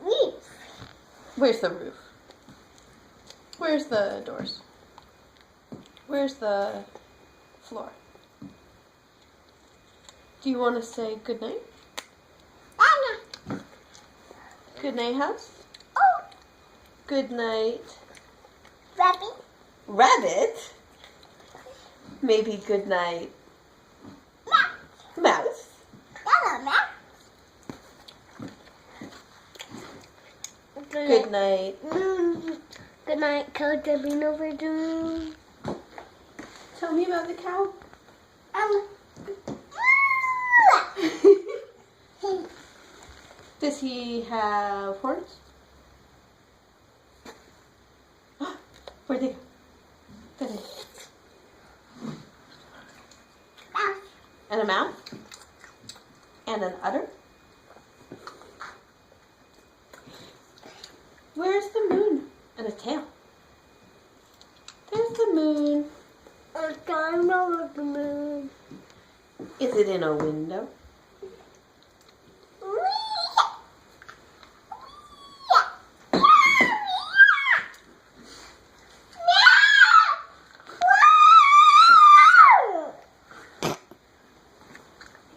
Roof. Where's the roof? Where's the doors? Where's the floor? Do you want to say good night? Anna. Good night, house? Oh. Good night, Rabbit. rabbit. Maybe good night, Mouse. mouse. Hello, mouse. Good night. Good night, cow jumping over the moon. Tell me about the cow. Does he have horns? Where'd they go? There they go. Mouse. And a mouth? And an udder? Where's the moon? And a tail. There's the moon. I'm going over the moon. Is it in a window?